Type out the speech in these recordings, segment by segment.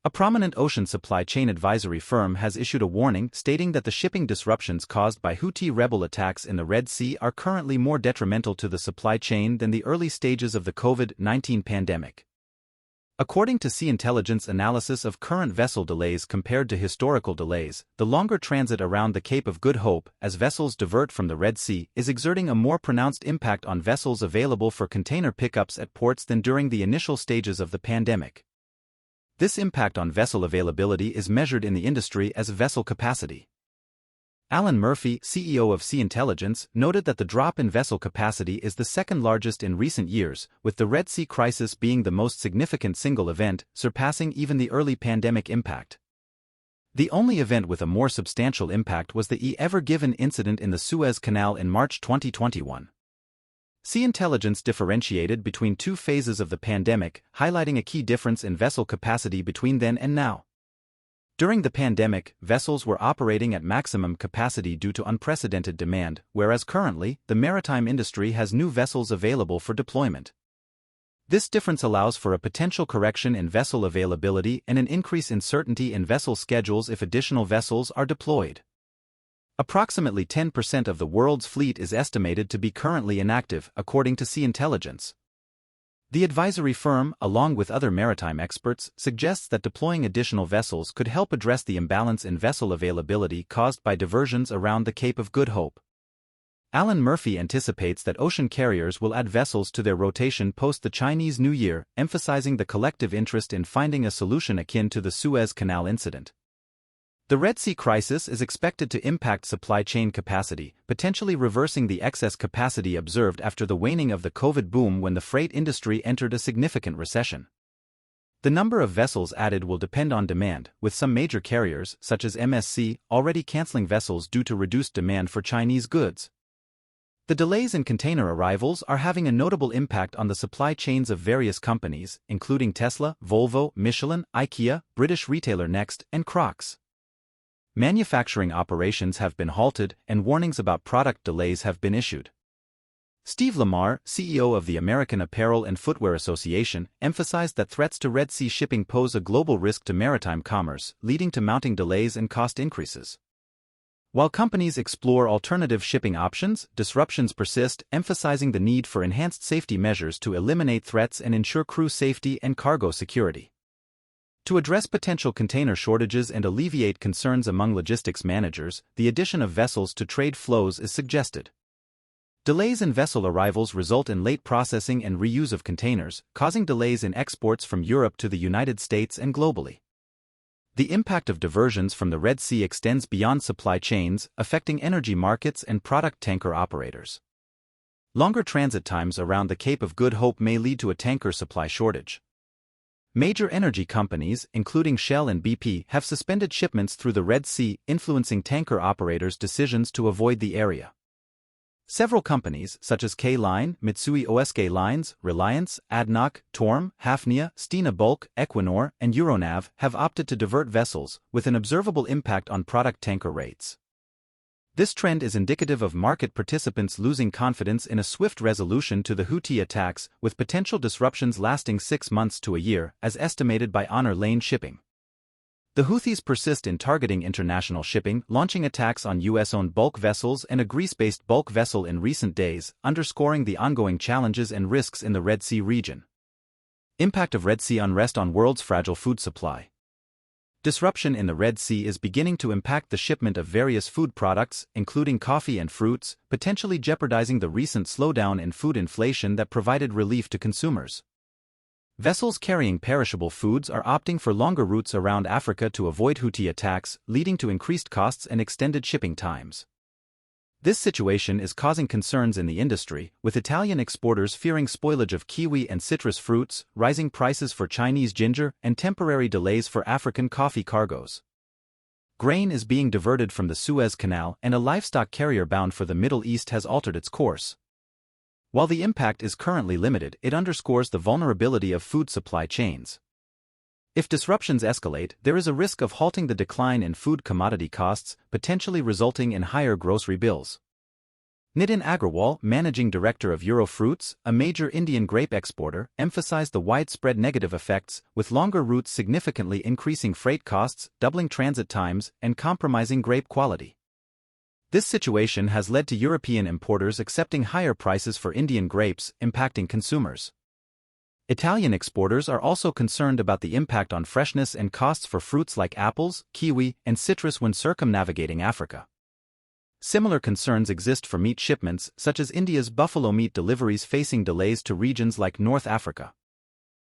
A prominent ocean supply chain advisory firm has issued a warning stating that the shipping disruptions caused by Houthi rebel attacks in the Red Sea are currently more detrimental to the supply chain than the early stages of the COVID-19 pandemic. According to Sea Intelligence analysis of current vessel delays compared to historical delays, the longer transit around the Cape of Good Hope as vessels divert from the Red Sea is exerting a more pronounced impact on vessels available for container pickups at ports than during the initial stages of the pandemic. This impact on vessel availability is measured in the industry as vessel capacity. Alan Murphy, CEO of Sea Intelligence, noted that the drop in vessel capacity is the second largest in recent years, with the Red Sea crisis being the most significant single event, surpassing even the early pandemic impact. The only event with a more substantial impact was the Ever Given incident in the Suez Canal in March 2021. Sea Intelligence differentiated between two phases of the pandemic, highlighting a key difference in vessel capacity between then and now. During the pandemic, vessels were operating at maximum capacity due to unprecedented demand, whereas currently, the maritime industry has new vessels available for deployment. This difference allows for a potential correction in vessel availability and an increase in certainty in vessel schedules if additional vessels are deployed. Approximately 10% of the world's fleet is estimated to be currently inactive, according to Sea Intelligence. The advisory firm, along with other maritime experts, suggests that deploying additional vessels could help address the imbalance in vessel availability caused by diversions around the Cape of Good Hope. Alan Murphy anticipates that ocean carriers will add vessels to their rotation post the Chinese New Year, emphasizing the collective interest in finding a solution akin to the Suez Canal incident. The Red Sea crisis is expected to impact supply chain capacity, potentially reversing the excess capacity observed after the waning of the COVID boom when the freight industry entered a significant recession. The number of vessels added will depend on demand, with some major carriers, such as MSC, already canceling vessels due to reduced demand for Chinese goods. The delays in container arrivals are having a notable impact on the supply chains of various companies, including Tesla, Volvo, Michelin, IKEA, British retailer Next, and Crocs. Manufacturing operations have been halted, and warnings about product delays have been issued. Steve Lamar, CEO of the American Apparel and Footwear Association, emphasized that threats to Red Sea shipping pose a global risk to maritime commerce, leading to mounting delays and cost increases. While companies explore alternative shipping options, disruptions persist, emphasizing the need for enhanced safety measures to eliminate threats and ensure crew safety and cargo security. To address potential container shortages and alleviate concerns among logistics managers, the addition of vessels to trade flows is suggested. Delays in vessel arrivals result in late processing and reuse of containers, causing delays in exports from Europe to the United States and globally. The impact of diversions from the Red Sea extends beyond supply chains, affecting energy markets and product tanker operators. Longer transit times around the Cape of Good Hope may lead to a tanker supply shortage. Major energy companies, including Shell and BP, have suspended shipments through the Red Sea, influencing tanker operators' decisions to avoid the area. Several companies, such as K-Line, Mitsui O.S.K. Lines, Reliance, ADNOC, Torm, Hafnia, Stena Bulk, Equinor, and Euronav, have opted to divert vessels, with an observable impact on product tanker rates. This trend is indicative of market participants losing confidence in a swift resolution to the Houthi attacks, with potential disruptions lasting 6 months to a year, as estimated by Honor Lane Shipping. The Houthis persist in targeting international shipping, launching attacks on U.S.-owned bulk vessels and a Greece-based bulk vessel in recent days, underscoring the ongoing challenges and risks in the Red Sea region. Impact of Red Sea unrest on world's fragile food supply. Disruption in the Red Sea is beginning to impact the shipment of various food products, including coffee and fruits, potentially jeopardizing the recent slowdown in food inflation that provided relief to consumers. Vessels carrying perishable foods are opting for longer routes around Africa to avoid Houthi attacks, leading to increased costs and extended shipping times. This situation is causing concerns in the industry, with Italian exporters fearing spoilage of kiwi and citrus fruits, rising prices for Chinese ginger, and temporary delays for African coffee cargoes. Grain is being diverted from the Suez Canal, and a livestock carrier bound for the Middle East has altered its course. While the impact is currently limited, it underscores the vulnerability of food supply chains. If disruptions escalate, there is a risk of halting the decline in food commodity costs, potentially resulting in higher grocery bills. Nitin Agrawal, managing director of Eurofruits, a major Indian grape exporter, emphasized the widespread negative effects, with longer routes significantly increasing freight costs, doubling transit times, and compromising grape quality. This situation has led to European importers accepting higher prices for Indian grapes, impacting consumers. Italian exporters are also concerned about the impact on freshness and costs for fruits like apples, kiwi, and citrus when circumnavigating Africa. Similar concerns exist for meat shipments, such as India's buffalo meat deliveries facing delays to regions like North Africa.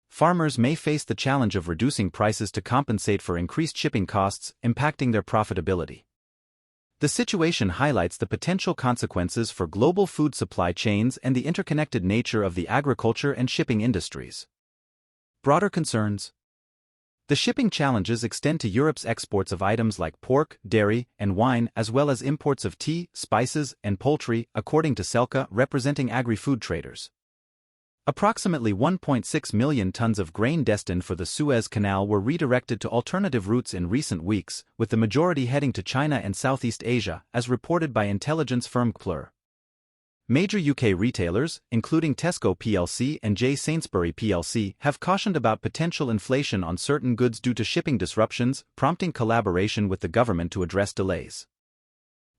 Farmers may face the challenge of reducing prices to compensate for increased shipping costs, impacting their profitability. The situation highlights the potential consequences for global food supply chains and the interconnected nature of the agriculture and shipping industries. Broader concerns. The shipping challenges extend to Europe's exports of items like pork, dairy, and wine, as well as imports of tea, spices, and poultry, according to Selka, representing agri-food traders. Approximately 1.6 million tons of grain destined for the Suez Canal were redirected to alternative routes in recent weeks, with the majority heading to China and Southeast Asia, as reported by intelligence firm Kpler. Major UK retailers, including Tesco plc and J. Sainsbury plc, have cautioned about potential inflation on certain goods due to shipping disruptions, prompting collaboration with the government to address delays.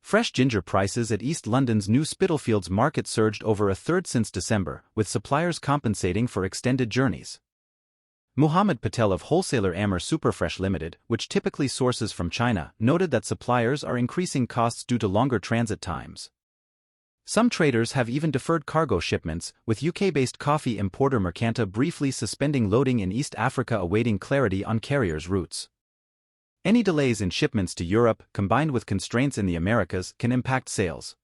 Fresh ginger prices at East London's New Spitalfields market surged over a third since December, with suppliers compensating for extended journeys. Muhammad Patel of wholesaler Amr Superfresh Limited, which typically sources from China, noted that suppliers are increasing costs due to longer transit times. Some traders have even deferred cargo shipments, with UK-based coffee importer Mercanta briefly suspending loading in East Africa awaiting clarity on carriers' routes. Any delays in shipments to Europe, combined with constraints in the Americas, can impact sales.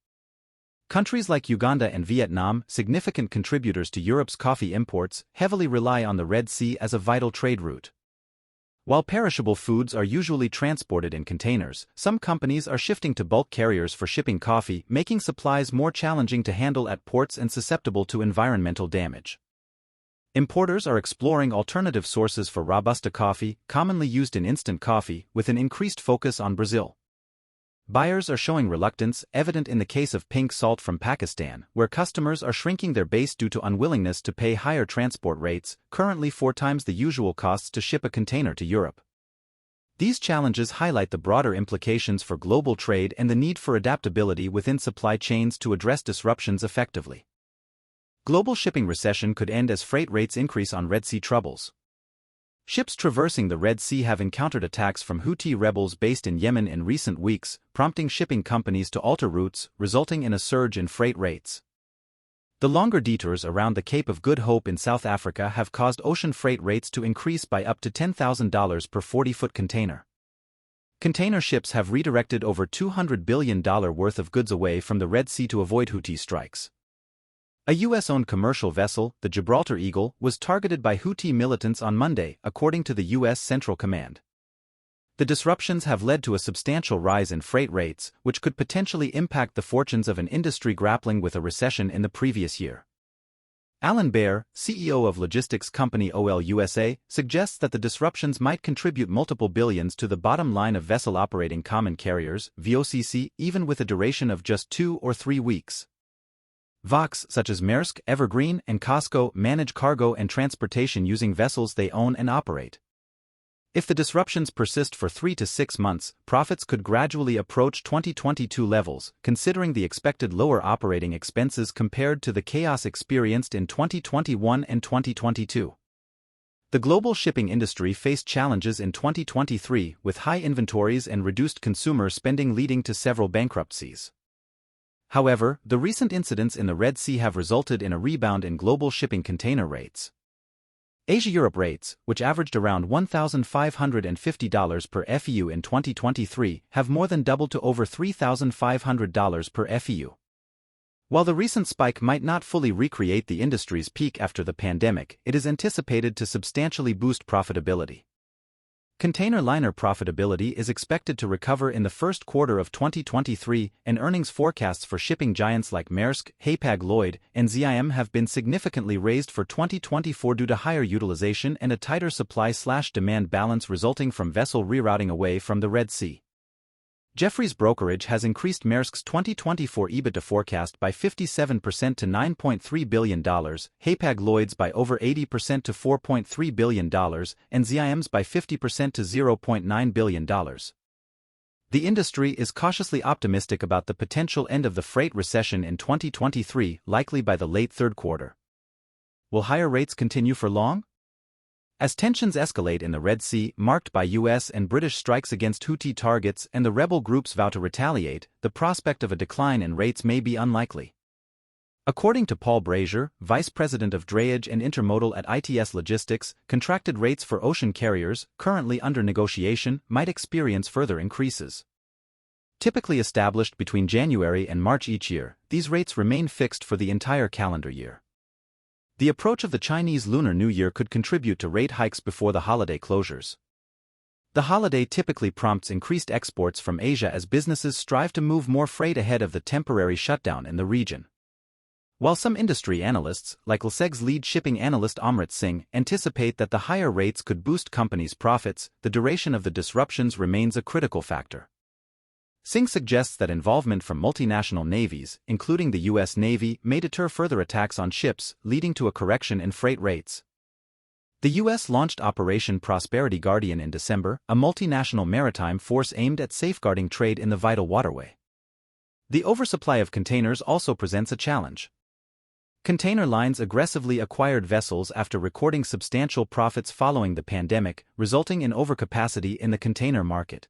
Countries like Uganda and Vietnam, significant contributors to Europe's coffee imports, heavily rely on the Red Sea as a vital trade route. While perishable foods are usually transported in containers, some companies are shifting to bulk carriers for shipping coffee, making supplies more challenging to handle at ports and susceptible to environmental damage. Importers are exploring alternative sources for Robusta coffee, commonly used in instant coffee, with an increased focus on Brazil. Buyers are showing reluctance, evident in the case of pink salt from Pakistan, where customers are shrinking their base due to unwillingness to pay higher transport rates, currently 4 times the usual costs to ship a container to Europe. These challenges highlight the broader implications for global trade and the need for adaptability within supply chains to address disruptions effectively. Global shipping recession could end as freight rates increase on Red Sea troubles. Ships traversing the Red Sea have encountered attacks from Houthi rebels based in Yemen in recent weeks, prompting shipping companies to alter routes, resulting in a surge in freight rates. The longer detours around the Cape of Good Hope in South Africa have caused ocean freight rates to increase by up to $10,000 per 40-foot container. Container ships have redirected over $200 billion worth of goods away from the Red Sea to avoid Houthi strikes. A U.S.-owned commercial vessel, the Gibraltar Eagle, was targeted by Houthi militants on Monday, according to the U.S. Central Command. The disruptions have led to a substantial rise in freight rates, which could potentially impact the fortunes of an industry grappling with a recession in the previous year. Alan Baer, CEO of logistics company OL USA, suggests that the disruptions might contribute multiple billions to the bottom line of vessel operating common carriers, VOCC, even with a duration of just 2 or 3 weeks. VOCs such as Maersk, Evergreen, and COSCO manage cargo and transportation using vessels they own and operate. If the disruptions persist for 3 to 6 months, profits could gradually approach 2022 levels, considering the expected lower operating expenses compared to the chaos experienced in 2021 and 2022. The global shipping industry faced challenges in 2023, with high inventories and reduced consumer spending leading to several bankruptcies. However, the recent incidents in the Red Sea have resulted in a rebound in global shipping container rates. Asia-Europe rates, which averaged around $1,550 per FEU in 2023, have more than doubled to over $3,500 per FEU. While the recent spike might not fully recreate the industry's peak after the pandemic, it is anticipated to substantially boost profitability. Container liner profitability is expected to recover in the first quarter of 2023, and earnings forecasts for shipping giants like Maersk, Hapag-Lloyd, and ZIM have been significantly raised for 2024 due to higher utilization and a tighter supply/demand balance resulting from vessel rerouting away from the Red Sea. Jefferies Brokerage has increased Maersk's 2024 EBITDA forecast by 57% to $9.3 billion, Hapag-Lloyd's by over 80% to $4.3 billion, and ZIM's by 50% to $0.9 billion. The industry is cautiously optimistic about the potential end of the freight recession in 2023, likely by the late third quarter. Will higher rates continue for long? As tensions escalate in the Red Sea, marked by U.S. and British strikes against Houthi targets and the rebel groups vow to retaliate, the prospect of a decline in rates may be unlikely. According to Paul Brazier, Vice President of Drayage and Intermodal at ITS Logistics, contracted rates for ocean carriers, currently under negotiation, might experience further increases. Typically established between January and March each year, these rates remain fixed for the entire calendar year. The approach of the Chinese Lunar New Year could contribute to rate hikes before the holiday closures. The holiday typically prompts increased exports from Asia as businesses strive to move more freight ahead of the temporary shutdown in the region. While some industry analysts, like LSEG's lead shipping analyst Amrit Singh, anticipate that the higher rates could boost companies' profits, the duration of the disruptions remains a critical factor. Singh suggests that involvement from multinational navies, including the U.S. Navy, may deter further attacks on ships, leading to a correction in freight rates. The U.S. launched Operation Prosperity Guardian in December, a multinational maritime force aimed at safeguarding trade in the vital waterway. The oversupply of containers also presents a challenge. Container lines aggressively acquired vessels after recording substantial profits following the pandemic, resulting in overcapacity in the container market.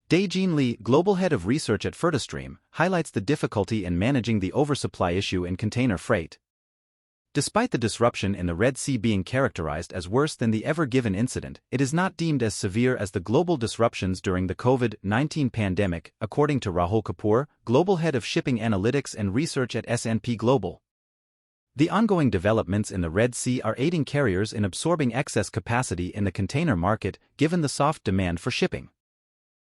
Dae-Jean Lee, global head of research at FurtaStream, highlights the difficulty in managing the oversupply issue in container freight. Despite the disruption in the Red Sea being characterized as worse than the Ever Given incident, it is not deemed as severe as the global disruptions during the COVID-19 pandemic, according to Rahul Kapoor, global head of shipping analytics and research at S&P Global. The ongoing developments in the Red Sea are aiding carriers in absorbing excess capacity in the container market, given the soft demand for shipping.